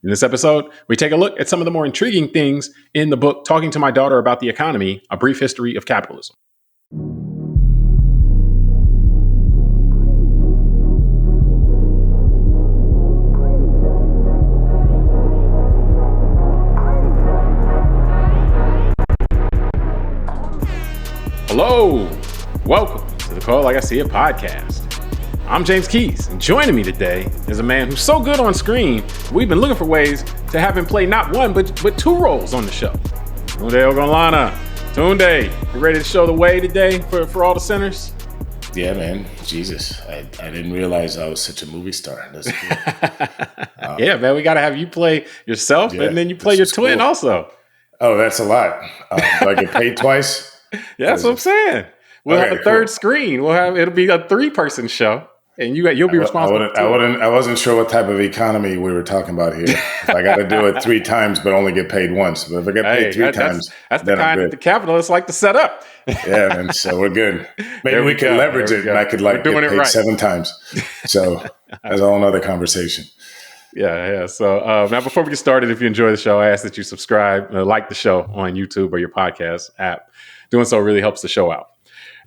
In this episode, we take a look at some of the more intriguing things in the book, Talking to My Daughter About the Economy, A Brief History of Capitalism. Hello, welcome to the Call Like I See It podcast. I'm James Keys, and joining me today is a man who's so good on screen, we've been looking for ways to have him play not one, but two roles on the show. Tunde Ogunlana. Tunde, you ready to show the way today for all the sinners? Yeah, man. Jesus. I didn't realize I was such a movie star. That's cool. Yeah, man, we got to have you play yourself, and then you play your twin cool. also. Oh, that's a lot. Do I get paid twice? Yeah, that's what I'm saying. We'll have a third screen. It'll be a 3-person show. And you'll be responsible. I wasn't sure what type of economy we were talking about here. I got to do it 3 times, but only get paid once. But if I get paid 3 times, that's the kind that the capitalists like to set up. Yeah, and so we're good. Maybe we can leverage it, and I could get paid 7 times. So that's a whole nother conversation. Yeah. So now, before we get started, if you enjoy the show, I ask that you subscribe, like the show on YouTube or your podcast app. Doing so really helps the show out.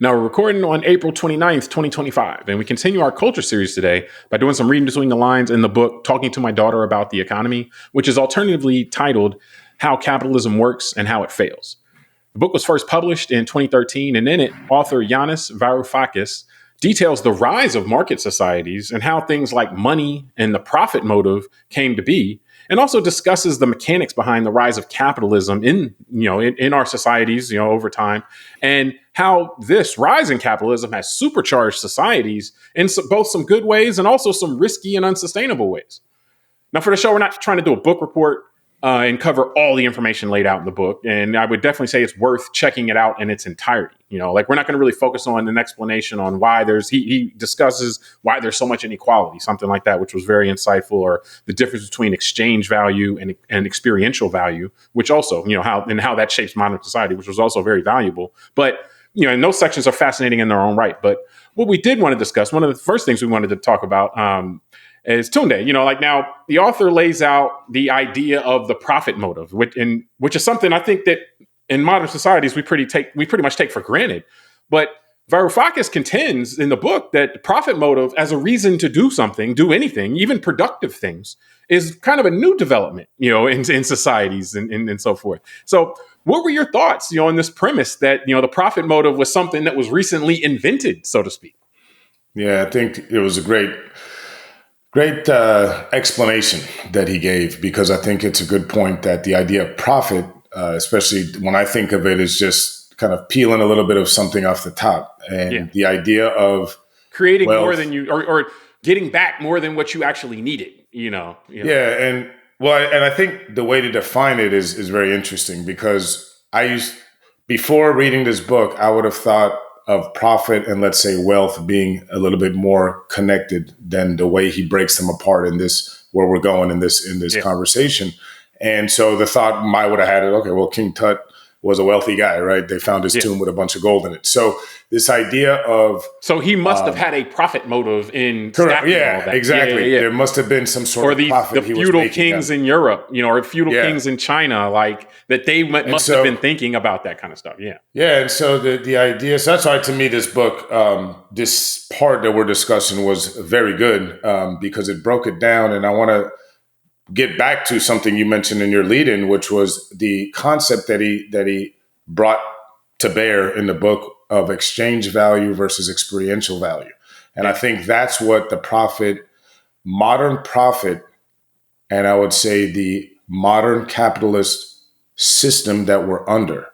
Now, we're recording on April 29th, 2025, and we continue our culture series today by doing some reading between the lines in the book, Talking to My Daughter About the Economy, which is alternatively titled How Capitalism Works and How It Fails. The book was first published in 2013, and in it, author Yanis Varoufakis details the rise of market societies and how things like money and the profit motive came to be, and also discusses the mechanics behind the rise of capitalism in our societies, over time, and how this rise in capitalism has supercharged societies in both some good ways and also some risky and unsustainable ways. Now, for the show, we're not trying to do a book report and cover all the information laid out in the book. And I would definitely say it's worth checking it out in its entirety. We're not going to really focus on an explanation on why he discusses why there's so much inequality, something like that, which was very insightful, or the difference between exchange value and experiential value, which also, how that shapes modern society, which was also very valuable. But, and those sections are fascinating in their own right. But what we did want to discuss, one of the first things we wanted to talk about, is Tunde. Now the author lays out the idea of the profit motive, which is something I think that in modern societies we pretty much take for granted. But Varoufakis contends in the book that the profit motive as a reason to do something, do anything, even productive things, is kind of a new development, in societies and so forth. So what were your thoughts, on this premise that, the profit motive was something that was recently invented, so to speak? Yeah, I think it was a great explanation that he gave, because I think it's a good point that the idea of profit, especially when I think of it, is just kind of peeling a little bit of something off the top. And the idea of creating more than you, or getting back more than what you actually needed, Yeah. And I think the way to define it is very interesting, because before reading this book, I would have thought of profit and, let's say, wealth being a little bit more connected than the way he breaks them apart in this, where we're going in this conversation. And so the thought I would have had it, okay, well, King Tut was a wealthy guy, right? They found his tomb with a bunch of gold in it. So this idea of... So he must have had a profit motive in... Correct. Yeah, all that. Exactly. Yeah. There must have been some sort of profit. Or the feudal kings in Europe, or feudal kings in China, like that they must have been thinking about that kind of stuff. Yeah. Yeah. And so the idea... So that's why, to me, this book, this part that we're discussing was very good, because it broke it down. And I want to get back to something you mentioned in your lead-in, which was the concept that he brought to bear in the book of exchange value versus experiential value. And I think that's what the modern profit, and I would say the modern capitalist system that we're under,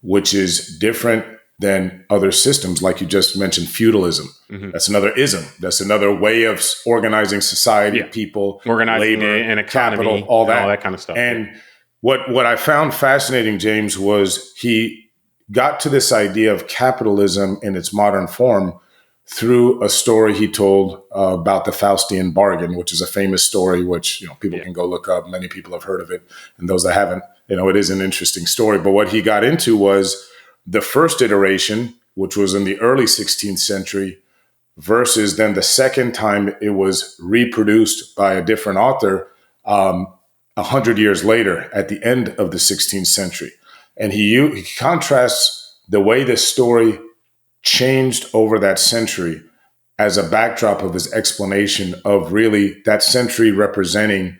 which is different than other systems, like you just mentioned, feudalism. Mm-hmm. That's another ism. That's another way of organizing society, people, organizing labor, an economy, capital, all that kind of stuff. And what I found fascinating, James, was he got to this idea of capitalism in its modern form through a story he told about the Faustian Bargain, which is a famous story, which people can go look up. Many people have heard of it, and those that haven't, it is an interesting story. But what he got into was the first iteration, which was in the early 16th century, versus then the second time it was reproduced by a different author 100 years later at the end of the 16th century. And he contrasts the way this story changed over that century as a backdrop of his explanation of really that century representing,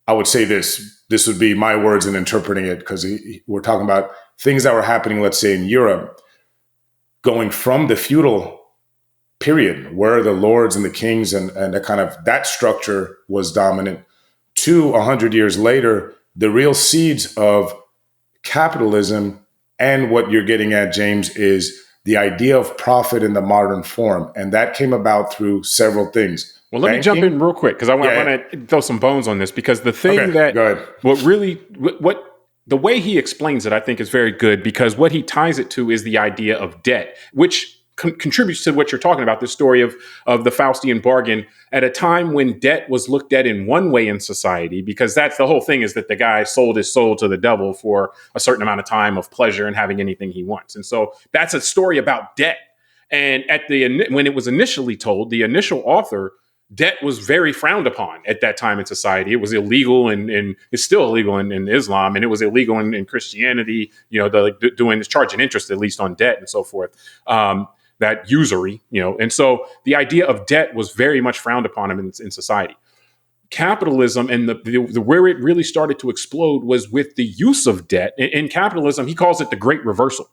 I would say this would be my words in interpreting it, because we're talking about things that were happening, let's say in Europe, going from the feudal period where the lords and the kings and the kind of that structure was dominant, to 100 years later, the real seeds of capitalism. And what you're getting at, James, is the idea of profit in the modern form. And that came about through several things. Well, let me jump in real quick, because I want to throw some bones on this, because the thing the way he explains it, I think is very good, because what he ties it to is the idea of debt, which contributes to what you're talking about, the story of the Faustian bargain at a time when debt was looked at in one way in society, because that's the whole thing, is that the guy sold his soul to the devil for a certain amount of time of pleasure and having anything he wants. And so that's a story about debt. And when it was initially told, the initial author, debt was very frowned upon at that time in society. It was illegal, and it's still illegal in Islam, and it was illegal in Christianity, doing this charging interest, at least on debt and so forth. That usury, and so the idea of debt was very much frowned upon in society. Capitalism and the where it really started to explode was with the use of debt. In capitalism, he calls it the great reversal.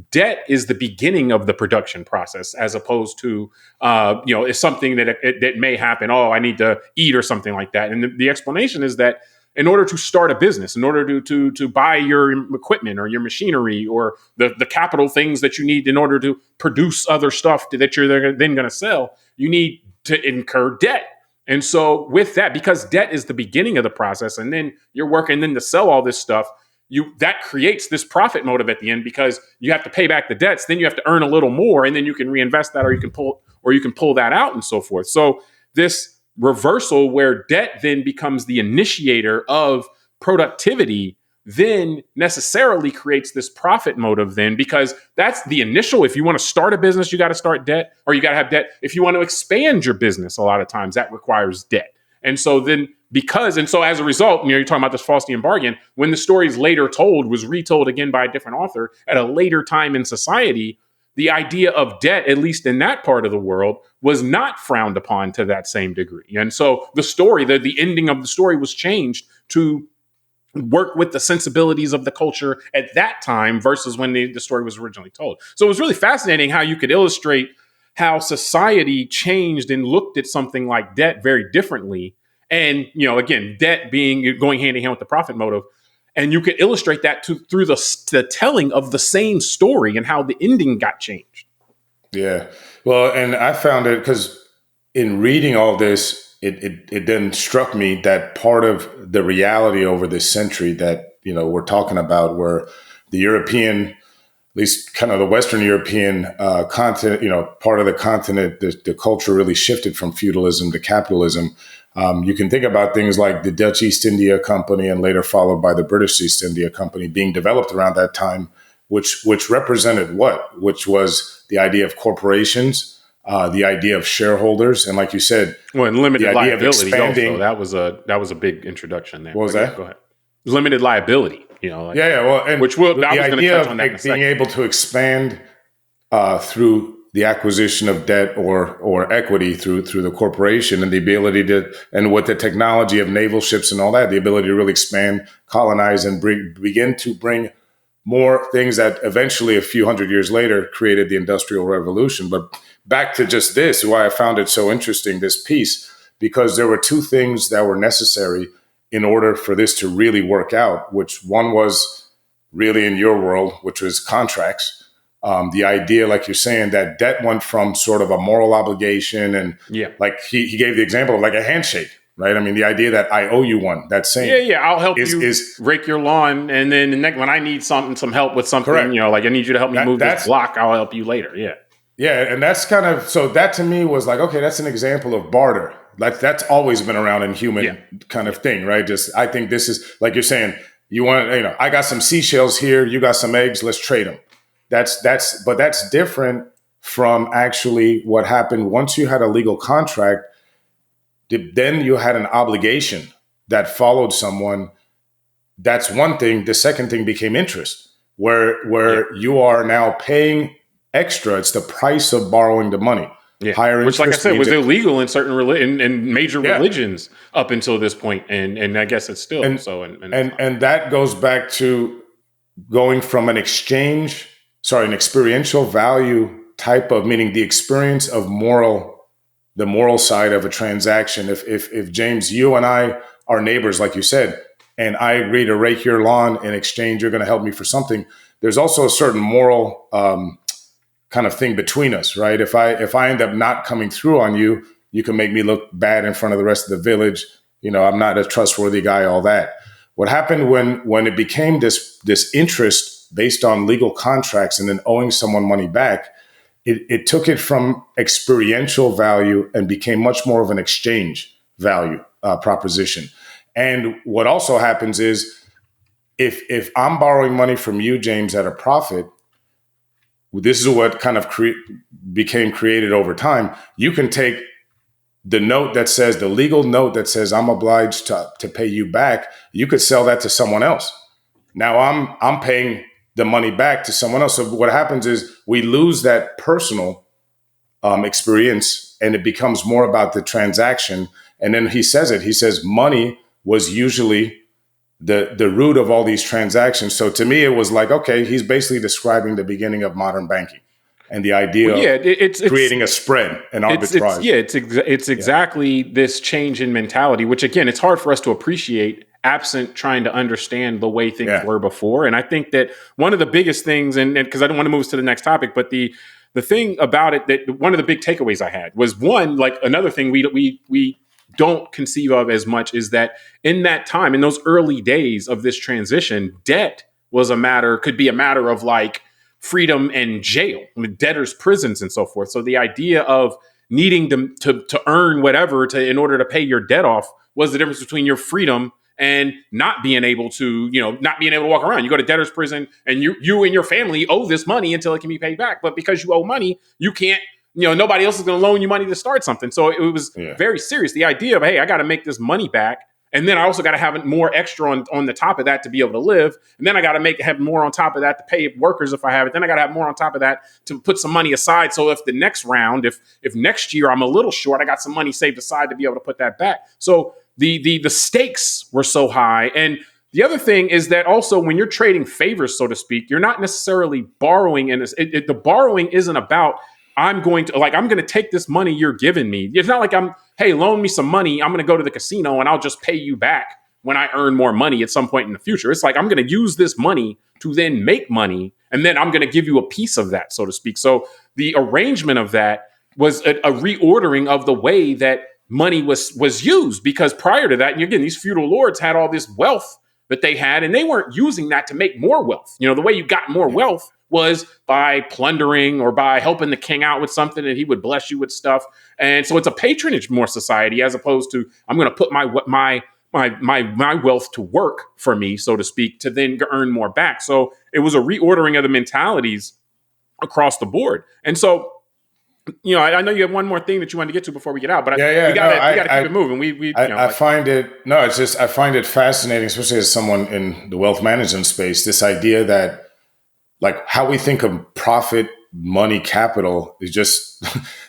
Debt is the beginning of the production process, as opposed to, it's something that may happen. Oh, I need to eat or something like that. And the explanation is that in order to start a business, in order to buy your equipment or your machinery or the capital things that you need in order to produce other stuff that you're then going to sell, you need to incur debt. And so with that, because debt is the beginning of the process, and then you're working then to sell all this stuff, that creates this profit motive at the end, because you have to pay back the debts, then you have to earn a little more, and then you can reinvest that, or you can pull that out, and so forth. So this reversal, where debt then becomes the initiator of productivity, then necessarily creates this profit motive then, because that's the initial. If you want to start a business, you got to start debt, or you got to have debt. If you want to expand your business, a lot of times that requires debt. And so then as a result, you're talking about this Faustian bargain, when the story is later told, was retold again by a different author at a later time in society, the idea of debt, at least in that part of the world, was not frowned upon to that same degree. And so the story, the ending of the story was changed to work with the sensibilities of the culture at that time versus when the story was originally told. So it was really fascinating how you could illustrate how society changed and looked at something like debt very differently. And, again, debt going hand in hand with the profit motive. And you could illustrate that through the telling of the same story and how the ending got changed. Yeah. Well, and I found it because in reading all this, it then struck me that part of the reality over this century that, we're talking about, where the European, at least kind of the Western European continent, part of the continent, the culture really shifted from feudalism to capitalism. You can think about things like the Dutch East India Company, and later followed by the British East India Company, being developed around that time, which represented what? Which was the idea of corporations, the idea of shareholders, and like you said, and limited liability. Also, that was a big introduction there. What was that? Go ahead. Limited liability. Well, and the idea of being able to expand through the acquisition of debt or equity through the corporation, and the ability to, and with the technology of naval ships and all that, the ability to really expand, colonize, and begin to bring more things that eventually, a few hundred years later, created the Industrial Revolution. But back to just this, why I found it so interesting, this piece, because there were two things that were necessary in order for this to really work out, which one was really in your world, which was contracts. The idea, like you're saying, that debt went from sort of a moral obligation, and like he gave the example of like a handshake, right? I mean, the idea that I owe you one, that same. I'll help you rake your lawn, and then when I need some help with something, correct. Like I need you to help me move this block, I'll help you later. Yeah, and that's kind of, so that to me was like, okay, that's an example of barter. Like that's always been around in human kind of thing, right? Just, I think this is, like you're saying, I got some seashells here, you got some eggs, let's trade them. But that's different from actually what happened once you had a legal contract. Then you had an obligation that followed someone, that's one thing. The second thing became interest, where you are now paying extra. It's the price of borrowing the money. Yeah. Higher Which, like I interest said, was means illegal in certain in major Yeah. religions up until this point, and I guess it's still and so. and that goes back to going from an experiential value type of, meaning the experience of the moral side of a transaction. If James, you and I are neighbors, like you said, and I agree to rake your lawn in exchange, you're going to help me for something. There's also a certain moral kind of thing between us, right? If I end up not coming through on you, you can make me look bad in front of the rest of the village. I'm not a trustworthy guy, all that. What happened when it became this interest based on legal contracts and then owing someone money back, it took it from experiential value and became much more of an exchange value proposition. And what also happens is if I'm borrowing money from you, James, at a profit, this is what kind of became created over time. You can take the legal note that says I'm obliged to pay you back. You could sell that to someone else. Now I'm paying the money back to someone else. So what happens is we lose that personal experience, and it becomes more about the transaction. And then he says money was usually the root of all these transactions. So to me, it was like, okay, he's basically describing the beginning of modern banking and the idea of creating a spread and arbitrage. It's exactly this change in mentality, which again, it's hard for us to appreciate absent trying to understand the way things were before. And I think that one of the biggest things, and because I don't want to move us to the next topic, but the thing about it, that one of the big takeaways I had was, one, like another thing we don't conceive of as much, is that in that time, in those early days of this transition, debt could be a matter of like freedom and jail, debtors' prisons and so forth. So the idea of needing to earn whatever in order to pay your debt off was the difference between your freedom and not being able to walk around. You go to debtor's prison and you and your family owe this money until it can be paid back. But because you owe money, you can't, nobody else is going to loan you money to start something. So it was very serious. The idea of, hey, I got to make this money back. And then I also got to have more extra on the top of that to be able to live. And then I got to have more on top of that to pay workers if I have it. Then I got to have more on top of that to put some money aside. So if the next round, if next year I'm a little short, I got some money saved aside to be able to put that back. So the stakes were so high. And the other thing is that also when you're trading favors, so to speak, you're not necessarily borrowing. And the borrowing isn't about, I'm going to take this money you're giving me. It's not like hey, loan me some money. I'm going to go to the casino and I'll just pay you back when I earn more money at some point in the future. It's like, I'm going to use this money to then make money. And then I'm going to give you a piece of that, so to speak. So the arrangement of that was a reordering of the way that money was used, because prior to that, and again, these feudal lords had all this wealth that they had, and they weren't using that to make more wealth. The way you got more wealth was by plundering or by helping the king out with something, and he would bless you with stuff. And so it's a patronage more society, as opposed to, I'm going to put my wealth to work for me, so to speak, to then earn more back. So it was a reordering of the mentalities across the board. And so, I know you have one more thing that you wanted to get to before we get out, but we got to keep it moving. I find it fascinating, especially as someone in the wealth management space, this idea that, like, how we think of profit, money, capital is just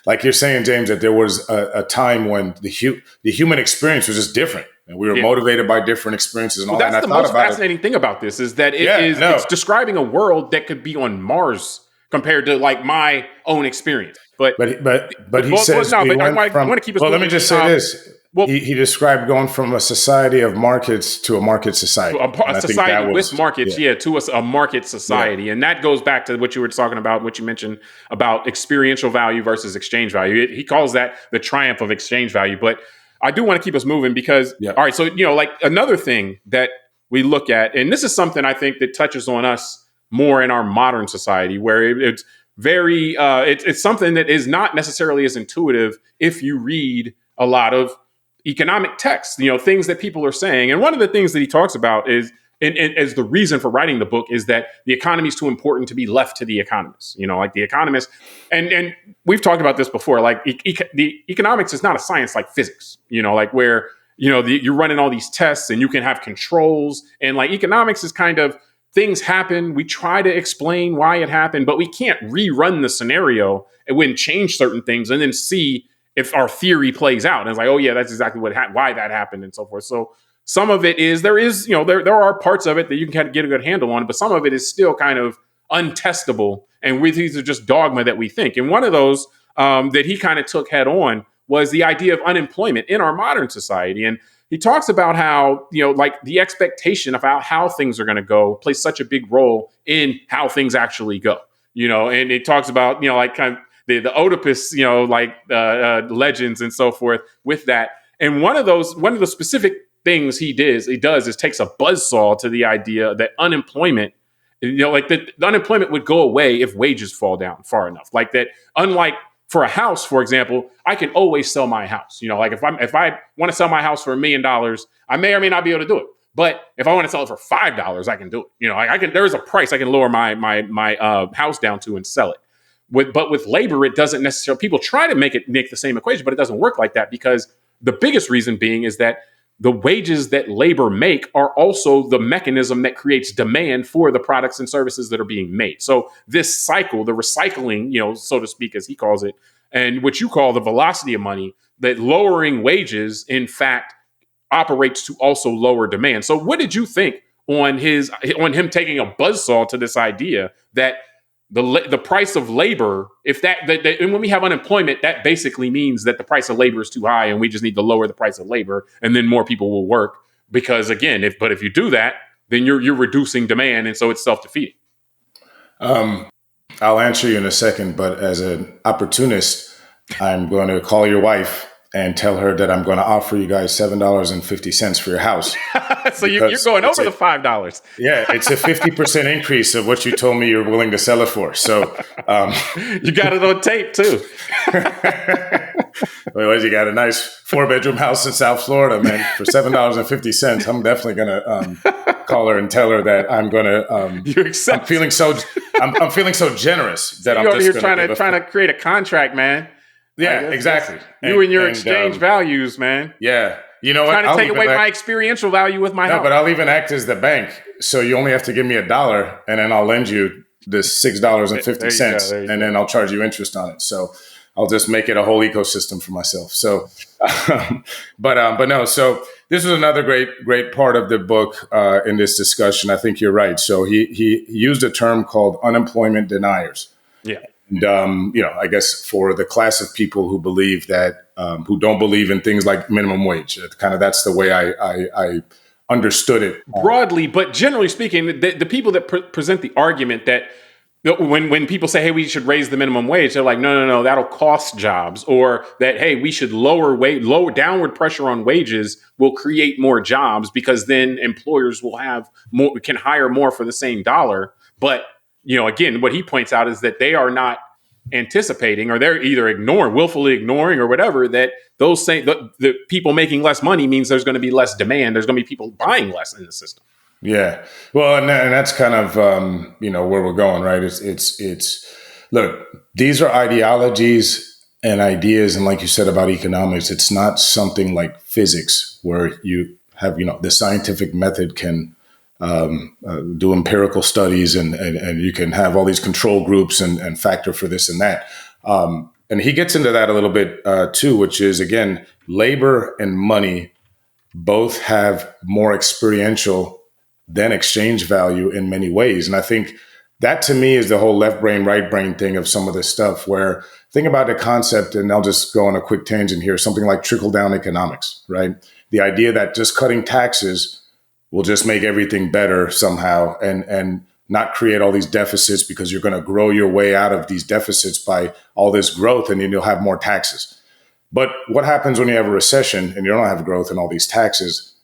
like you're saying, James, that there was a time when the human experience was just different, and we were motivated by different experiences and all that. That's the most fascinating thing about this, is that it's describing a world that could be on Mars compared to like my own experience. But he says, I want to keep us. Well, let me just say this. He described going from a society of markets to a market society. A society with markets, to a market society. Yeah. And that goes back to what you were talking about, what you mentioned about experiential value versus exchange value. He calls that the triumph of exchange value. But I do want to keep us moving because, all right, so, like another thing that we look at, and this is something I think that touches on us more in our modern society, where it's very, it's something that is not necessarily as intuitive if you read a lot of economic texts, things that people are saying. And one of the things that he talks about is, and as the reason for writing the book, is that the economy is too important to be left to the economists. Like the economists, and we've talked about this before, like the economics is not a science like physics, like where you're running all these tests and you can have controls. And like economics is kind of things happen. We try to explain why it happened, but we can't rerun the scenario and then change certain things and then see if our theory plays out. And it's like, oh yeah, that's exactly why that happened and so forth. So some of it is, there are parts of it that you can kind of get a good handle on, but some of it is still kind of untestable. And these are just dogma that we think. And one of those that he kind of took head on was the idea of unemployment in our modern society. And he talks about how, like the expectation about how things are going to go plays such a big role in how things actually go, and it talks about, like kind of the Oedipus, legends and so forth with that. And one of the specific things he does is takes a buzzsaw to the idea that unemployment, the unemployment would go away if wages fall down far enough. Like that, unlike for a house, for example, I can always sell my house. Like if I want to sell my house for $1 million, I may or may not be able to do it. But if I want to sell it for $5, I can do it. I can. There is a price I can lower my house down to and sell it. But with labor, it doesn't necessarily. People try to make the same equation, but it doesn't work like that, because the biggest reason being is that the wages that labor make are also the mechanism that creates demand for the products and services that are being made. So this cycle, the recycling, so to speak, as he calls it, and what you call the velocity of money, that lowering wages, in fact, operates to also lower demand. So what did you think on him taking a buzzsaw to this idea that the price of labor, and when we have unemployment, that basically means that the price of labor is too high and we just need to lower the price of labor and then more people will work. Because again, if you do that, then you're reducing demand, and so it's self-defeating. I'll answer you in a second, but as an opportunist, I'm going to call your wife and tell her that I'm going to offer you guys $7.50 for your house. So you're going over the $5. Yeah, it's a 50% increase of what you told me you're willing to sell it for. So you got it on tape too. Otherwise, you got a nice 4-bedroom house in South Florida, man. For $7.50, I'm definitely going to call her and tell her that I'm going to. You accept? I'm feeling so generous that you're I'm just trying to create a contract, man. Yeah, exactly. You and your exchange values, man. Yeah. You know what? Trying to take away my experiential value with my house. But I'll even act as the bank. So you only have to give me $1 and then I'll lend you this $6.50 and then I'll charge you interest on it. So I'll just make it a whole ecosystem for myself. So, but no, so this is another great part of the book in this discussion. I think you're right. So he used a term called unemployment deniers. Yeah. And, I guess for the class of people who believe that, who don't believe in things like minimum wage, kind of that's the way I understood it. Broadly, but generally speaking, the people that present the argument that when people say, hey, we should raise the minimum wage, they're like, no, that'll cost jobs. Or that, hey, we should lower downward pressure on wages will create more jobs because then employers will have more, can hire more for the same dollar. But again, what he points out is that they are not anticipating, or they're either willfully ignoring or whatever, that those the people making less money means there's going to be less demand. There's going to be people buying less in the system. Yeah. Well, and that's kind of, where we're going, right? It's look, these are ideologies and ideas. And like you said about economics, it's not something like physics where you have, the scientific method can do empirical studies and you can have all these control groups and factor for this and that. And he gets into that a little bit too, which is, again, labor and money both have more experiential than exchange value in many ways. And I think that to me is the whole left brain, right brain thing of some of this stuff, where think about the concept, and I'll just go on a quick tangent here, something like trickle down economics, right? The idea that just cutting taxes will just make everything better somehow and not create all these deficits, because you're going to grow your way out of these deficits by all this growth and then you'll have more taxes. But what happens when you have a recession and you don't have growth and all these taxes,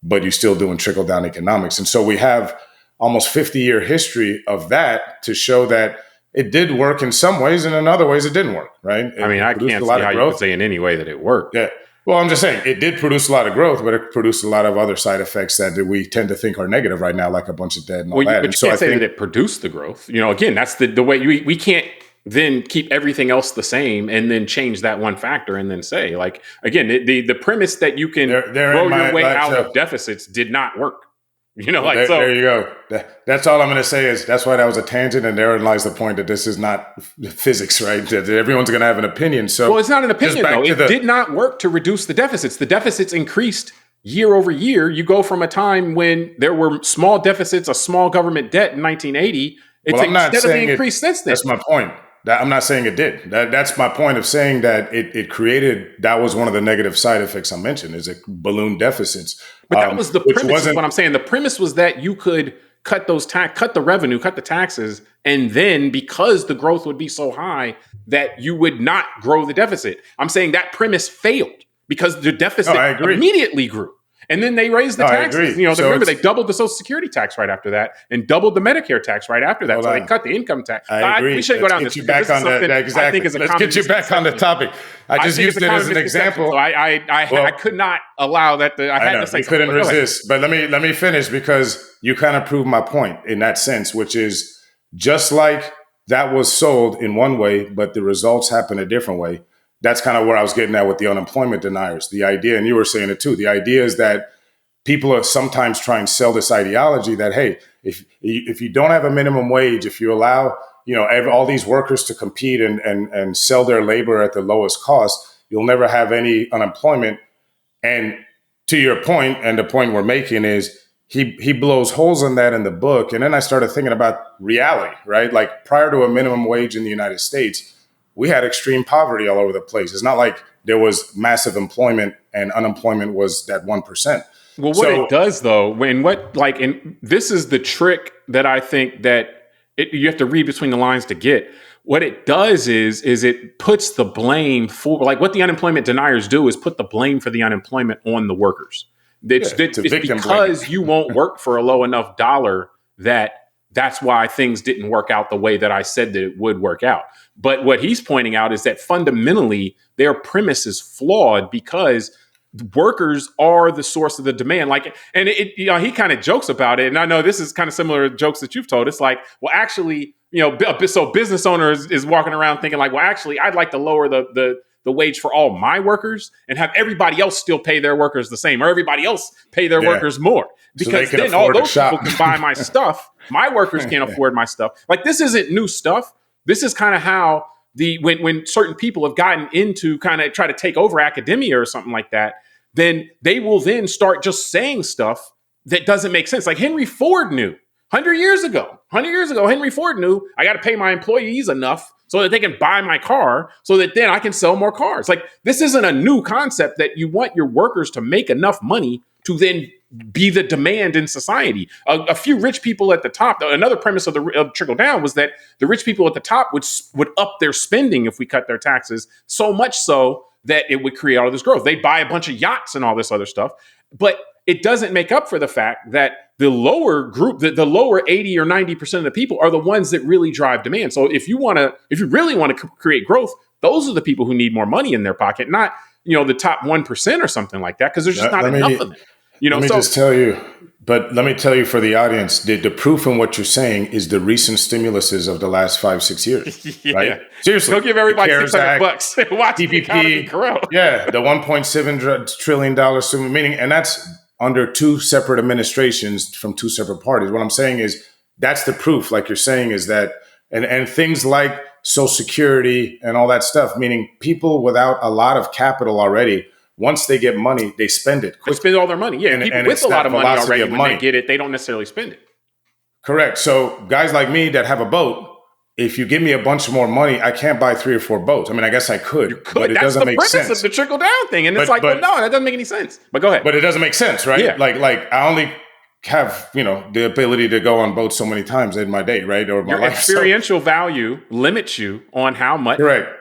but you're still doing trickle down economics? And so we have almost 50-year history of that to show that it did work in some ways and in other ways it didn't work, right? I can't see how you could say in any way that it worked. Yeah. Well, I'm just saying it did produce a lot of growth, but it produced a lot of other side effects that we tend to think are negative right now, like a bunch of debt and all that. But you can't say that it produced the growth. Again, that's the way we can't then keep everything else the same and then change that one factor and then say, like, again, the premise that you can grow your way out of deficits did not work. There you go. That's all I'm going to say is that's why that was a tangent, and therein lies the point that this is not physics, right? That everyone's going to have an opinion. So, well, it's not an opinion though. It did not work to reduce the deficits. The deficits increased year over year. You go from a time when there were small deficits, a small government debt in 1980. It's steadily increased since then. That's my point. I'm not saying it did. That's my point of saying that it created, that was one of the negative side effects I mentioned, is it balloon deficits. But that was the premise of what I'm saying. The premise was that you could cut the revenue, cut the taxes, and then because the growth would be so high that you would not grow the deficit. I'm saying that premise failed because the deficit immediately grew. And then they raised the taxes. Remember, they doubled the Social Security tax right after that and doubled the Medicare tax right after that. So they cut the income tax. I agree. We shouldn't go down this. Exactly. Let's get you back on the topic. I just used it as an example. So I could not allow that. I had to say something. Couldn't resist. But let me finish, because you kind of proved my point in that sense, which is just like that was sold in one way, but the results happen a different way. That's kind of where I was getting at with the unemployment deniers. The idea, and you were saying it too, the idea is that people are sometimes trying to sell this ideology that, hey, if you don't have a minimum wage, if you allow all these workers to compete and sell their labor at the lowest cost, you'll never have any unemployment. And to your point, and the point we're making is he blows holes in that in the book. And then I started thinking about reality, right? Like prior to a minimum wage in the United States, we had extreme poverty all over the place. It's not like there was massive employment and unemployment was that 1%. Well, what it does though, and this is the trick that I think that you have to read between the lines to get. What it does is it puts the blame for, like, what the unemployment deniers do is put the blame for the unemployment on the workers. It's because you won't work for a low enough dollar that's why things didn't work out the way that I said that it would work out. But what he's pointing out is that fundamentally their premise is flawed because workers are the source of the demand. He kind of jokes about it. And I know this is kind of similar to jokes that you've told. It's like, well, actually, so business owners is walking around thinking like, well, actually, I'd like to lower the wage for all my workers and have everybody else still pay their workers the same, or everybody else pay their workers more. Because then all those people can buy my stuff. My workers can't afford my stuff. Like, this isn't new stuff. This is kind of how when certain people have gotten into kind of try to take over academia or something like that, then they will then start just saying stuff that doesn't make sense. Like Henry Ford knew 100 years ago, Henry Ford knew I got to pay my employees enough so that they can buy my car so that then I can sell more cars. Like, this isn't a new concept that you want your workers to make enough money to then be the demand in society. A few rich people at the top, another premise of trickle down was that the rich people at the top would up their spending if we cut their taxes, so much so that it would create all this growth. They'd buy a bunch of yachts and all this other stuff. But it doesn't make up for the fact that the lower group, the lower 80 or 90% of the people are the ones that really drive demand. So if you really want to create growth, those are the people who need more money in their pocket, not, the top 1% or something like that, because there's just not enough of them. Let me tell you for the audience, the proof in what you're saying is the recent stimuluses of the last 5-6 years, right? Seriously. Don't give everybody $600 watch TPP, the economy grow. The $1.7 trillion, meaning, and that's under two separate administrations from two separate parties. What I'm saying is that's the proof, like you're saying, is that, and things like Social Security and all that stuff, meaning people without a lot of capital already, once they get money, they spend it quickly. They spend all their money. Yeah, people with a lot of money already, when they get it, they don't necessarily spend it. Correct. So guys like me that have a boat, if you give me a bunch more money, I can't buy 3 or 4 boats. I mean, I guess I could. You could. But it doesn't make sense. That's the premise of the trickle down thing. And it's no, that doesn't make any sense. But go ahead. But it doesn't make sense, right? Yeah. Like I only have, the ability to go on boats so many times in my day, right? Or my life. Experiential value limits you on how much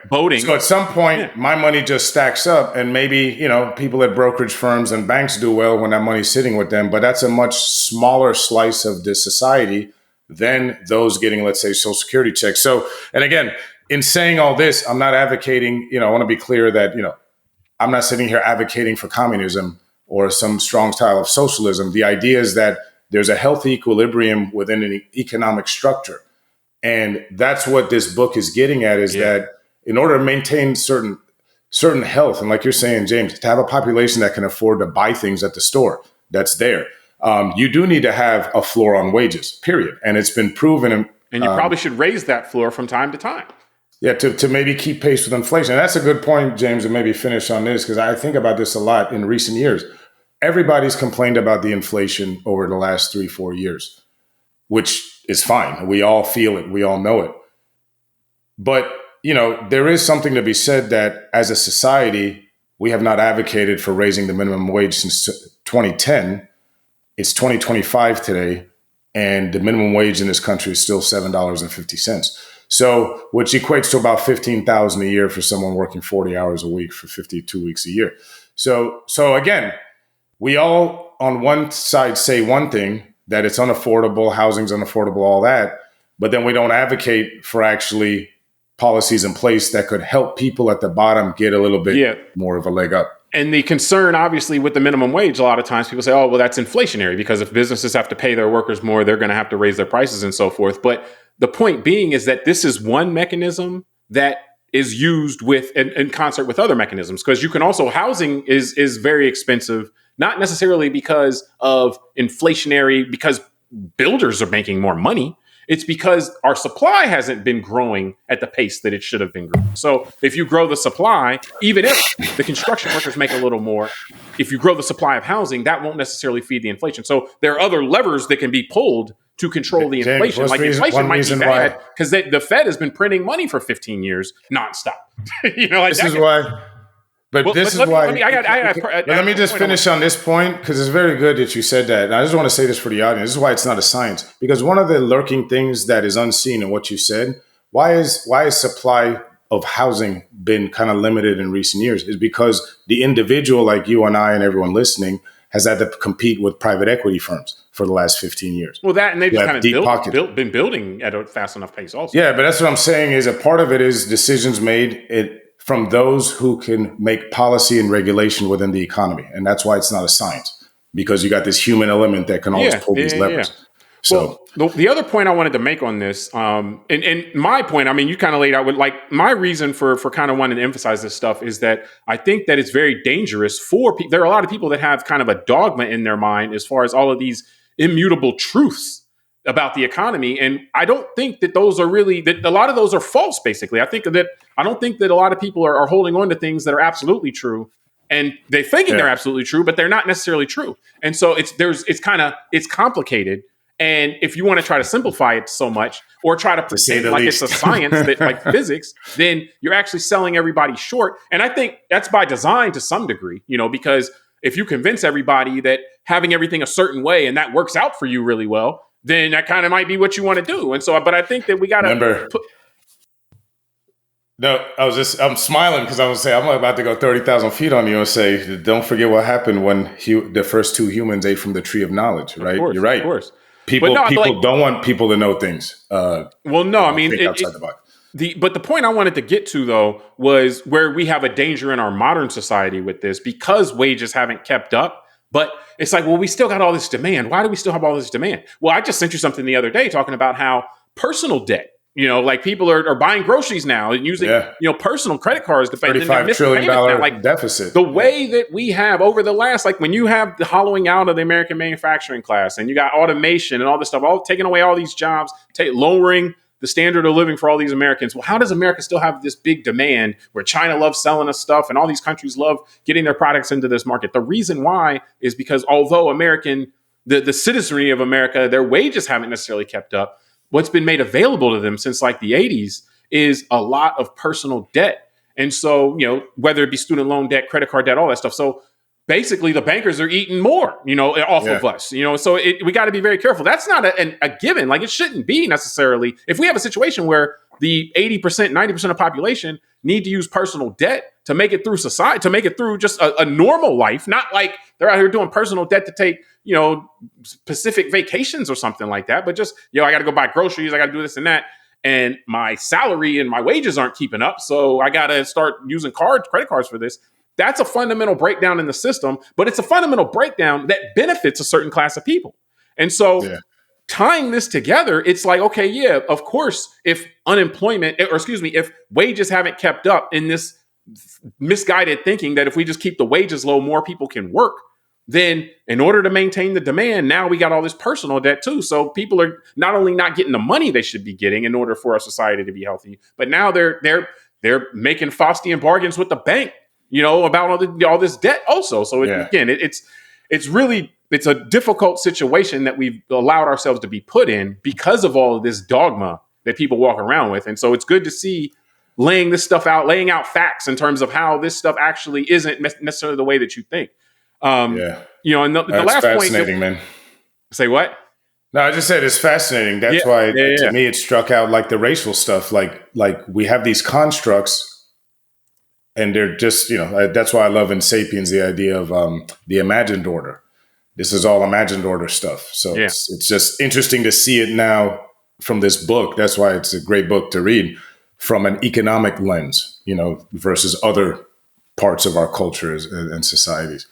boating. So at some point, my money just stacks up, and maybe, people at brokerage firms and banks do well when that money's sitting with them, but that's a much smaller slice of the society than those getting, let's say, Social Security checks. So, and again, in saying all this, I'm not advocating, I want to be clear that, I'm not sitting here advocating for communism or some strong style of socialism. The idea is that there's a healthy equilibrium within an economic structure. And that's what this book is getting at, is that in order to maintain certain health, and like you're saying, James, to have a population that can afford to buy things at the store, that's there. You do need to have a floor on wages, period. And it's been proven. And you probably should raise that floor from time to time. Yeah, to maybe keep pace with inflation. And that's a good point, James, and maybe finish on this, because I think about this a lot in recent years. Everybody's complained about the inflation over the last 3-4 years, which is fine. We all feel it. We all know it. But, there is something to be said that as a society, we have not advocated for raising the minimum wage since 2010. It's 2025 today, and the minimum wage in this country is still $7.50. So, which equates to about $15,000 a year for someone working 40 hours a week for 52 weeks a year. So again, we all on one side say one thing, that it's unaffordable, housing's unaffordable, all that, but then we don't advocate for actually policies in place that could help people at the bottom get a little bit more of a leg up. And the concern, obviously, with the minimum wage, a lot of times people say, oh, well, that's inflationary, because if businesses have to pay their workers more, they're going to have to raise their prices and so forth. But the point being is that this is one mechanism that is used with in concert with other mechanisms, because you can also, housing is very expensive, not necessarily because of inflationary, because builders are making more money. It's because our supply hasn't been growing at the pace that it should have been growing. So if you grow the supply, even if the construction workers make a little more, if you grow the supply of housing, that won't necessarily feed the inflation. So there are other levers that can be pulled to control the inflation. James, like inflation might be bad because the Fed has been printing money for 15 years nonstop. This is why. But let me just finish on this point, because it's very good that you said that. And I just want to say this for the audience. This is why it's not a science. Because one of the lurking things that is unseen in what you said, why is supply of housing been kind of limited in recent years, is because the individual like you and I and everyone listening has had to compete with private equity firms for the last 15 years. Well, that, and they've just kind of been building at a fast enough pace also. Yeah, but that's what I'm saying, is a part of it is decisions made from those who can make policy and regulation within the economy. And that's why it's not a science, because you got this human element that can always pull these levers. Yeah. So the other point I wanted to make on this, and my point, I mean, you kind of laid out with, like, my reason for kind of wanting to emphasize this stuff is that I think that it's very dangerous for people. There are a lot of people that have kind of a dogma in their mind as far as all of these immutable truths about the economy. And I don't think that those are really, that a lot of those are false, basically. I don't think that a lot of people are holding on to things that are absolutely true, and they're thinking they're absolutely true, but they're not necessarily true. And so it's complicated. And if you want to try to simplify it so much, or try to pretend like it's a science that, like physics, then you're actually selling everybody short. And I think that's by design to some degree, because if you convince everybody that having everything a certain way and that works out for you really well, then that kind of might be what you want to do. And so, but I think that we got to No, I'm smiling because I was saying, I'm about to go 30,000 feet on you and say, don't forget what happened when the first two humans ate from the tree of knowledge, right? You're right. Of course. People don't want people to know things. Outside the box. But the point I wanted to get to, though, was where we have a danger in our modern society with this, because wages haven't kept up. But it's like, well, we still got all this demand. Why do we still have all this demand? Well, I just sent you something the other day talking about how personal debt, like people are buying groceries now and using, personal credit cards to pay. $35 trillion deficit. The way that we have over the last, like when you have the hollowing out of the American manufacturing class and you got automation and all this stuff, all taking away all these jobs, lowering the standard of living for all these Americans. Well, how does America still have this big demand where China loves selling us stuff and all these countries love getting their products into this market? The reason why is because although the citizenry of America, their wages haven't necessarily kept up, what's been made available to them since like the 80s is a lot of personal debt. And so, whether it be student loan debt, credit card debt, all that stuff. So basically the bankers are eating more, off of us, so we got to be very careful. That's not a given. Like, it shouldn't be necessarily. If we have a situation where the 80%, 90% of population need to use personal debt to make it through society, to make it through just a normal life, not like they're out here doing personal debt to take, specific vacations or something like that, but just, I got to go buy groceries. I got to do this and that. And my salary and my wages aren't keeping up. So I got to start using credit cards for this. That's a fundamental breakdown in the system, but it's a fundamental breakdown that benefits a certain class of people. And so tying this together, it's like, okay, yeah, of course, if if wages haven't kept up in this misguided thinking that if we just keep the wages low, more people can work, then in order to maintain the demand, now we got all this personal debt too. So people are not only not getting the money they should be getting in order for our society to be healthy, but now they're making Faustian bargains with the bank, about all this debt also. So it's a difficult situation that we've allowed ourselves to be put in because of all of this dogma that people walk around with. And so it's good to see laying out facts in terms of how this stuff actually isn't necessarily the way that you think. And the last point, fascinating, man. Say what? No, I just said it's fascinating. That's why to me it struck out like the racial stuff. Like we have these constructs, and they're just that's why I love in *Sapiens* the idea of the imagined order. This is all imagined order stuff. So it's just interesting to see it now from this book. That's why it's a great book to read from an economic lens, versus other parts of our cultures and societies.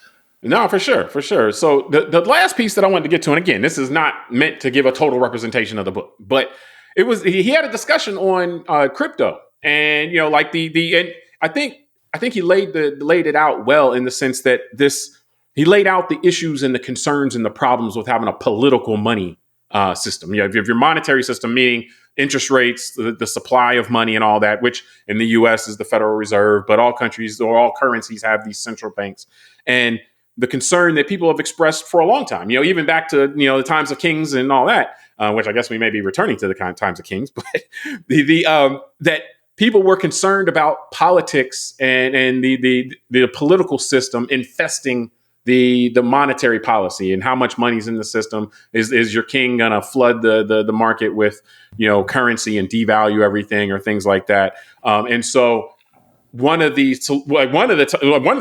No, for sure. So the last piece that I wanted to get to, and again, this is not meant to give a total representation of the book, but he had a discussion on crypto, and and I think he laid it out well in the sense that he laid out the issues and the concerns and the problems with having a political money system. If your monetary system, meaning interest rates, the supply of money and all that, which in the US is the Federal Reserve, but all countries or all currencies have these central banks. And the concern that people have expressed for a long time, even back to, the times of kings and all that, which I guess we may be returning to the kind of times of kings, but that people were concerned about politics and the political system infesting the monetary policy and how much money's in the system. Is your king going to flood the market with, currency and devalue everything or things like that? And so one of the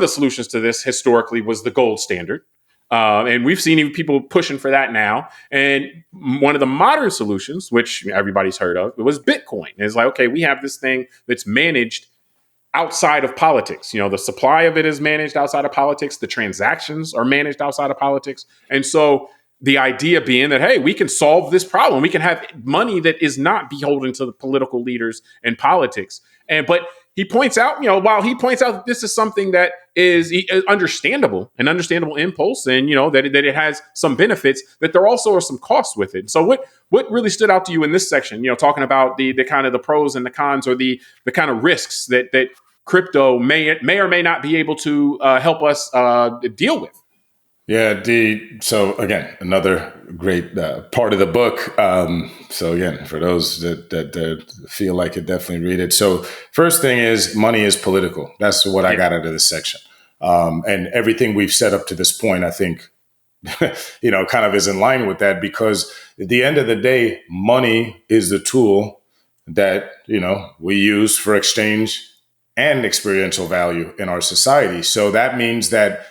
solutions to this historically was the gold standard. And we've seen even people pushing for that now. And one of the modern solutions, which everybody's heard of, was Bitcoin. It's like, okay, we have this thing that's managed outside of politics. The supply of it is managed outside of politics. The transactions are managed outside of politics. And so the idea being that, hey, we can solve this problem. We can have money that is not beholden to the political leaders and politics. But he points out, while he points out that this is something that is understandable, an understandable impulse, and that it has some benefits, that there also are some costs with it. So what really stood out to you in this section? Talking about the kind of the pros and the cons, or the kind of risks that crypto may or may not be able to help us deal with. Yeah, so again, another great part of the book. So again, for those that feel like it, definitely read it. So first thing is, money is political. That's what I got out of this section. And everything we've set up to this point, I think, kind of is in line with that, because at the end of the day, money is the tool that, we use for exchange and experiential value in our society. So that means that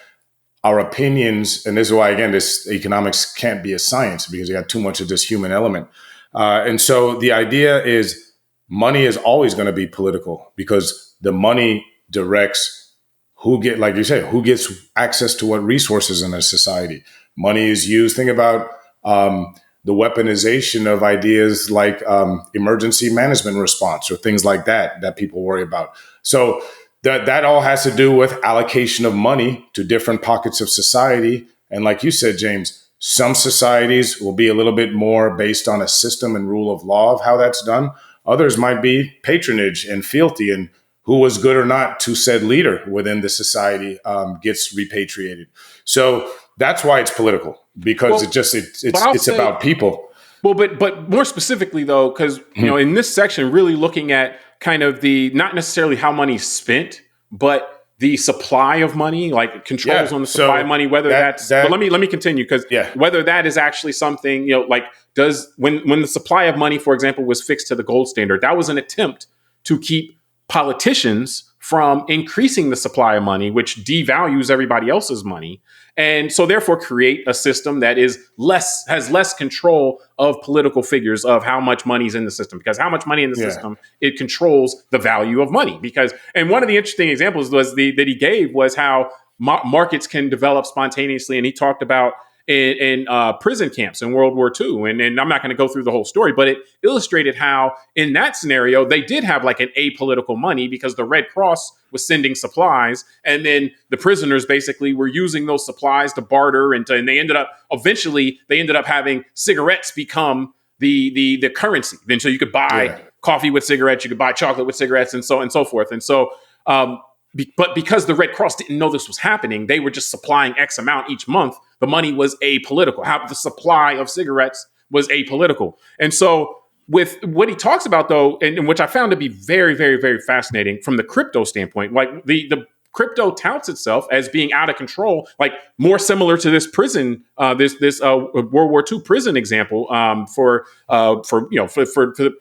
our opinions, and this is why, again, this economics can't be a science, because you got too much of this human element. And so the idea is money is always going to be political, because the money directs who gets access to what resources in a society. Money is used. Think about the weaponization of ideas like emergency management response or things like that people worry about. So that all has to do with allocation of money to different pockets of society. And like you said, James, some societies will be a little bit more based on a system and rule of law of how that's done. Others might be patronage and fealty, and who was good or not to said leader within the society gets repatriated. So that's why it's political, because it's about people. Well, but more specifically though, because in this section, really looking at kind of the not necessarily how money's spent, but the supply of money, like controls on the supply of money. Whether that's but let me continue, because whether that is actually something like when the supply of money, for example, was fixed to the gold standard, that was an attempt to keep politicians from increasing the supply of money, which devalues everybody else's money. And so therefore create a system that has less control of political figures of how much money is in the system, because how much money in the system, it controls the value of money. And one of the interesting examples that he gave was how markets can develop spontaneously. And he talked about in prison camps in World War II. And I'm not going to go through the whole story, but it illustrated how in that scenario, they did have like an apolitical money because the Red Cross was sending supplies. And then the prisoners basically were using those supplies to barter. And they ended up having cigarettes become the currency. Then so you could buy coffee with cigarettes, you could buy chocolate with cigarettes, and so on and so forth. And so, but because the Red Cross didn't know this was happening, they were just supplying X amount each month. The money was apolitical. How the supply of cigarettes was apolitical. And so with what he talks about, though, and which I found to be very, very, very fascinating from the crypto standpoint, like the crypto touts itself as being out of control, like more similar to this prison, this World War II prison example for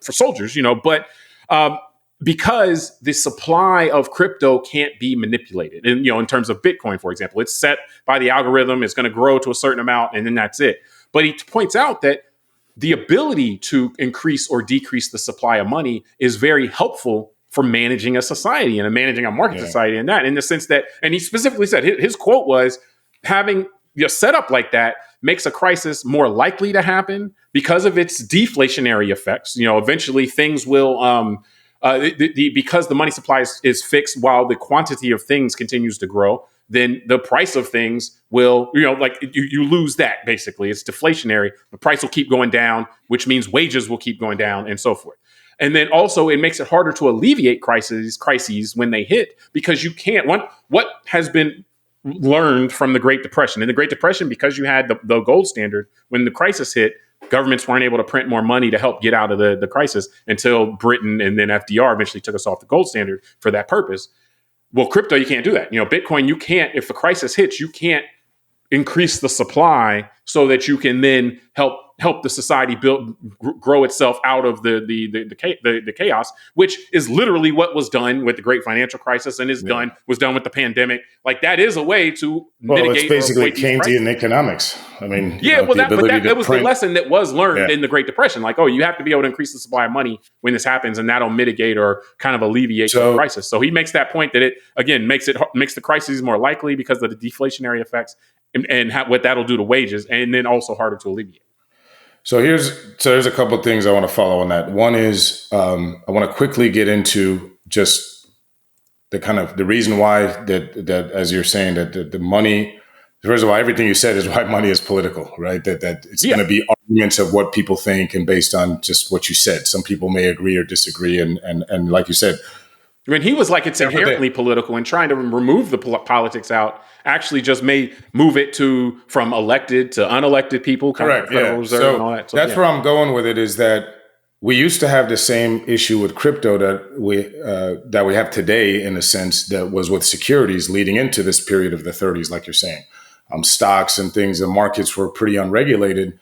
soldiers, but because the supply of crypto can't be manipulated. And, in terms of Bitcoin, for example, it's set by the algorithm, it's going to grow to a certain amount, and then that's it. But he points out that the ability to increase or decrease the supply of money is very helpful for managing a society and managing a market society, and that in the sense that, and he specifically said, his quote was, having a setup like that makes a crisis more likely to happen because of its deflationary effects. Eventually things will, because the money supply is fixed while the quantity of things continues to grow, then the price of things will, you lose that basically. It's deflationary. The price will keep going down, which means wages will keep going down and so forth. And then also it makes it harder to alleviate crises when they hit, because you can't, what has been learned from the Great Depression. In the Great Depression, because you had the gold standard, when the crisis hit, governments weren't able to print more money to help get out of the crisis until Britain and then FDR eventually took us off the gold standard for that purpose. Well, crypto, you can't do that. Bitcoin, you can't, if a crisis hits, you can't increase the supply so that you can then help the society grow itself out of the chaos, which is literally what was done with the great financial crisis and was done with the pandemic. Like, that is a way to mitigate. It's basically Keynesian economics. I mean, that was the lesson that was learned in the Great Depression. Like, you have to be able to increase the supply of money when this happens, and that'll mitigate or kind of alleviate the crisis. So he makes that point that it again makes the crises more likely because of the deflationary effects and what that'll do to wages, and then also harder to alleviate. So there's a couple of things I want to follow on that. One is I want to quickly get into just the reason why that as you're saying that the money. First of all, everything you said is why money is political, right? That it's going to be arguments of what people think, and based on just what you said. Some people may agree or disagree, and like you said. I mean, he was like, it's inherently political, and trying to remove the politics out actually just may move it from elected to unelected people. Correct. Yeah. So that's where I'm going with it, is that we used to have the same issue with crypto that we have today, in a sense, that was with securities leading into this period of the 30s, like you're saying. Stocks and things, the markets were pretty unregulated.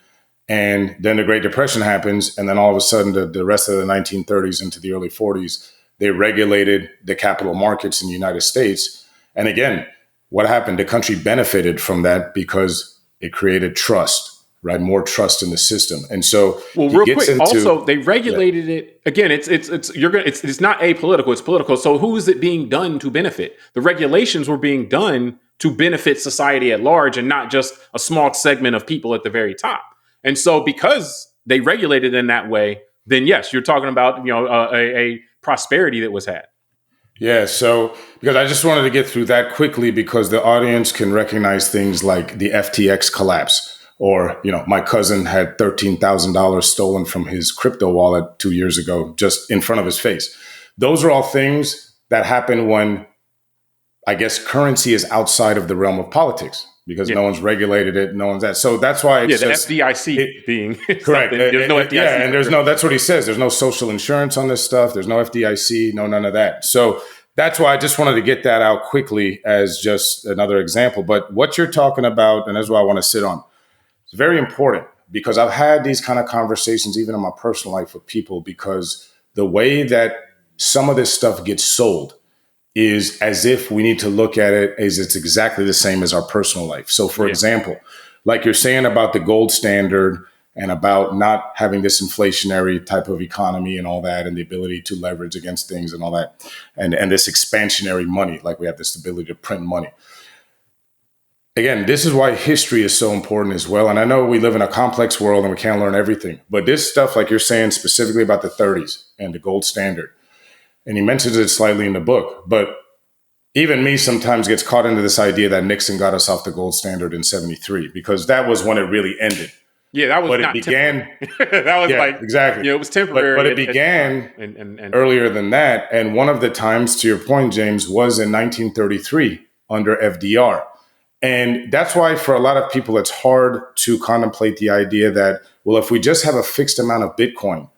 And then the Great Depression happens. And then all of a sudden, the rest of the 1930s into the early 40s, they regulated the capital markets in the United States. And again, what happened? The country benefited from that because it created trust, right? More trust in the system. And so, real quick, also they regulated it again. It's not apolitical; it's political. So who is it being done to benefit? The regulations were being done to benefit society at large, and not just a small segment of people at the very top. And so, because they regulated in that way, then yes, you're talking about a prosperity that was had. Yeah. So, because I just wanted to get through that quickly, because the audience can recognize things like the FTX collapse, or, my cousin had $13,000 stolen from his crypto wallet 2 years ago, just in front of his face. Those are all things that happen when, I guess, currency is outside of the realm of politics, because no one's regulated it. No one's that. So that's why it's the FDIC being correct. There's no FDIC. Yeah. And that's what he says. There's no social insurance on this stuff. There's no FDIC, none of that. So that's why I just wanted to get that out quickly as just another example. But what you're talking about, and that's what I want to sit on, it's very important, because I've had these kind of conversations even in my personal life with people, because the way that some of this stuff gets sold is as if we need to look at it as it's exactly the same as our personal life. So, for example, like you're saying about the gold standard and about not having this inflationary type of economy and all that, and the ability to leverage against things and all that, and this expansionary money, like we have this ability to print money. again, this is why history is so important as well. And I know we live in a complex world and we can't learn everything. But this stuff, like you're saying specifically about the 30s and the gold standard, and he mentions it slightly in the book, but even me sometimes gets caught into this idea that Nixon got us off the gold standard in 73, because that was when it really ended. Yeah, that was but not it began. that was like, exactly. It was temporary. But it began earlier than that. And one of the times, to your point, James, was in 1933 under FDR. And that's why for a lot of people, it's hard to contemplate the idea that, well, if we just have a fixed amount of Bitcoin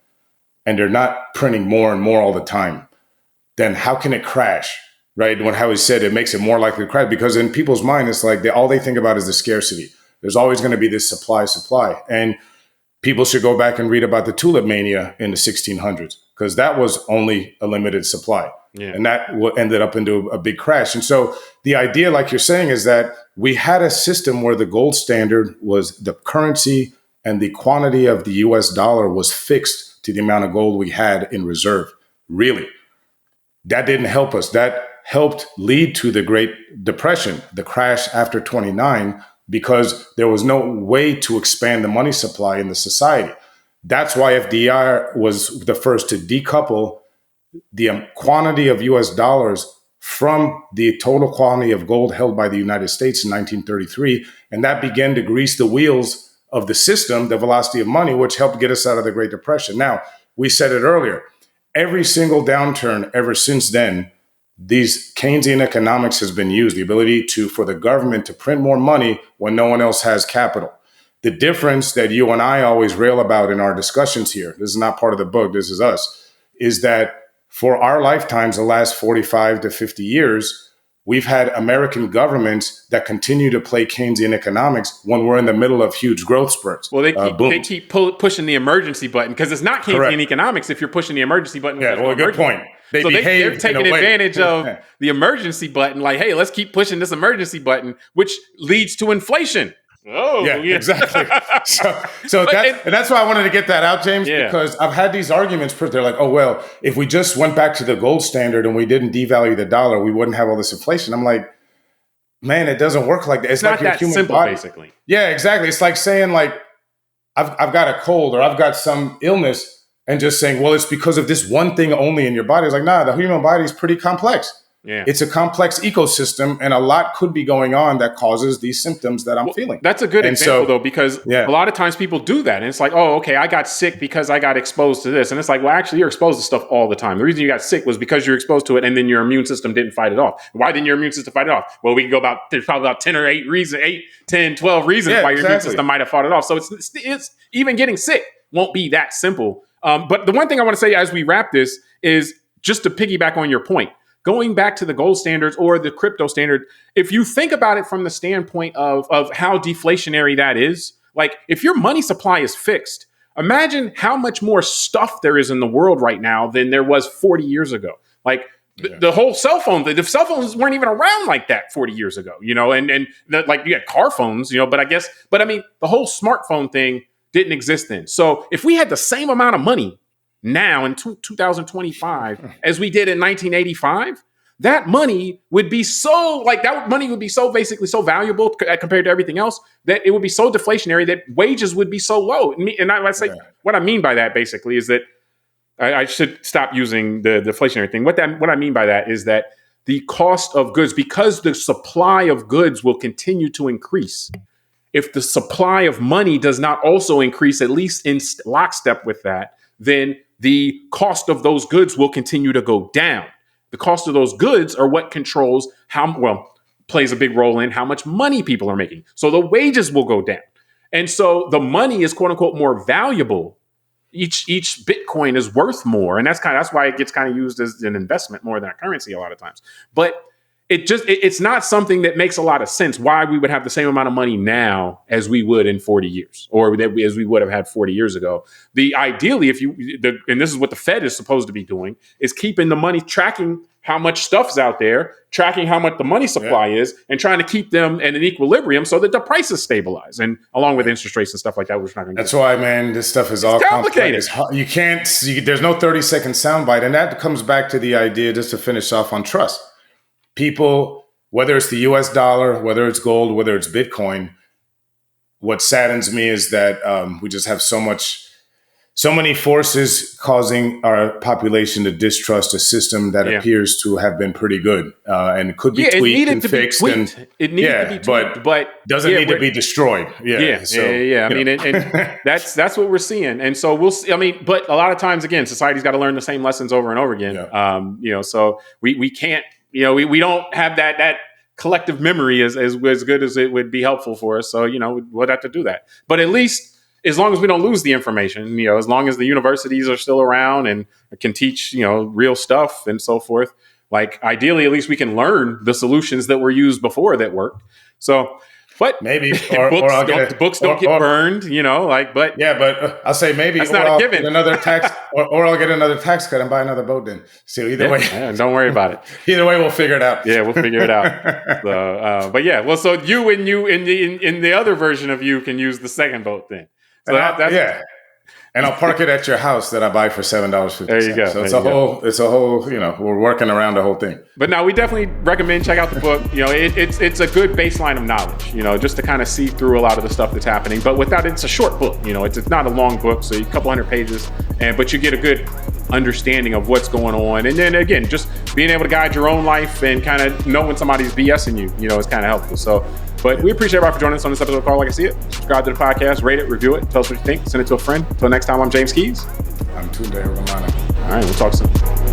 and they're not printing more and more all the time, then how can it crash? Right? When Howie said it makes it more likely to crash, because in people's mind, it's like all they think about is the scarcity. There's always going to be this supply. And people should go back and read about the tulip mania in the 1600s, because that was only a limited supply. Yeah. And that ended up into a big crash. And so the idea, like you're saying, is that we had a system where the gold standard was the currency and the quantity of the US dollar was fixed to the amount of gold we had in reserve. Really, that didn't help us. That helped lead to the Great Depression, the crash after 29, because there was no way to expand the money supply in the society. That's why FDR was the first to decouple the quantity of US dollars from the total quantity of gold held by the United States in 1933. And that began to grease the wheels of the system, the velocity of money, which helped get us out of the Great Depression. Now, we said it earlier, every single downturn ever since then, these Keynesian economics has been used, the ability for the government to print more money when no one else has capital. The difference that you and I always rail about in our discussions here, this is not part of the book, this is us, is that for our lifetimes, the last 45 to 50 years, we've had American governments that continue to play Keynesian economics when we're in the middle of huge growth spurts. Well, they keep pushing the emergency button, because it's not Keynesian economics if you're pushing the emergency button. Yeah, well, good point. They're taking advantage of the emergency button, like, hey, let's keep pushing this emergency button, which leads to inflation. Oh, yeah, exactly. And that's why I wanted to get that out, James, because I've had these arguments. They're like, oh, well, if we just went back to the gold standard and we didn't devalue the dollar, we wouldn't have all this inflation. I'm like, man, it doesn't work like that. It's like not that simple, basically. Yeah, exactly. It's like saying, like, I've got a cold or I've got some illness, and just saying, well, it's because of this one thing only in your body. It's like, nah, the human body is pretty complex. Yeah. It's a complex ecosystem, and a lot could be going on that causes these symptoms that I'm feeling. That's a good example, though, because a lot of times people do that. And it's like, oh, okay, I got sick because I got exposed to this. And it's like, well, actually, you're exposed to stuff all the time. The reason you got sick was because you're exposed to it, and then your immune system didn't fight it off. Why didn't your immune system fight it off? Well, we can go there's probably about 10 or 8 reasons, 12 reasons why your immune system might have fought it off. So it's even getting sick won't be that simple. But the one thing I want to say as we wrap this is just to piggyback on your point. Going back to the gold standards or the crypto standard, if you think about it from the standpoint of how deflationary that is, like if your money supply is fixed, imagine how much more stuff there is in the world right now than there was 40 years ago. Like the whole cell phone, the cell phones weren't even around like that 40 years ago, and like you had car phones, but I mean, the whole smartphone thing didn't exist then. So if we had the same amount of money now in 2025 as we did in 1985, that money would be so basically so valuable compared to everything else that it would be so deflationary that wages would be so low. And I say what I mean by that basically is that I should stop using the deflationary thing. What I mean by that is that the cost of goods, because the supply of goods will continue to increase, if the supply of money does not also increase, at least in lockstep with that, then the cost of those goods will continue to go down. The cost of those goods are what controls plays a big role in how much money people are making. So the wages will go down. And so the money is quote unquote more valuable. Each Bitcoin is worth more. And that's why it gets kind of used as an investment more than a currency a lot of times. But it's not something that makes a lot of sense why we would have the same amount of money now as we would in 40 years or as we would have had 40 years ago. Ideally, and this is what the Fed is supposed to be doing, is keeping the money, tracking how much stuff's out there, tracking how much the money supply is, and trying to keep them in an equilibrium so that the prices stabilize. And along with interest rates and stuff like that, we're not going to. That's why, man, this stuff is all complicated. You can't. There's no 30-second soundbite, and that comes back to the idea, just to finish off on trust. People whether it's the US dollar, whether it's gold, whether it's Bitcoin, what saddens me is that we just have so many forces causing our population to distrust a system that appears to have been pretty good and could be tweaked and fixed. It needed to be tweaked, but doesn't need to be destroyed. I mean, and that's what we're seeing. And so we'll see. I mean, but a lot of times, again, society's got to learn the same lessons over and over again. Yeah. So we can't, we don't have that collective memory as good as it would be helpful for us. So, we'll have to do that. But at least, as long as we don't lose the information, as long as the universities are still around and can teach, real stuff and so forth, like ideally, at least we can learn the solutions that were used before that worked. So, but maybe books don't get burned, but I'll say maybe that's not a given. Another tax, or I'll get another tax cut and buy another boat then. So either way, don't worry about it. Either way, we'll figure it out. Yeah, we'll figure it out. So, so you in the other version of you can use the second boat then. So that's and I'll park it at your house that I buy for $7.50. There you go. So it's a whole, we're working around the whole thing. But no, we definitely recommend check out the book. It's a good baseline of knowledge, just to kind of see through a lot of the stuff that's happening. But without it's a short book, it's not a long book, so a couple hundred pages, but you get a good understanding of what's going on. And then again, just being able to guide your own life and kind of know when somebody's BSing you, is kind of helpful. So, but we appreciate everybody for joining us on this episode of Call Like I See It. Subscribe to the podcast, rate it, review it, tell us what you think, send it to a friend. Until next time, I'm James Keys. I'm Tunde Ogunlana. All right, we'll talk soon.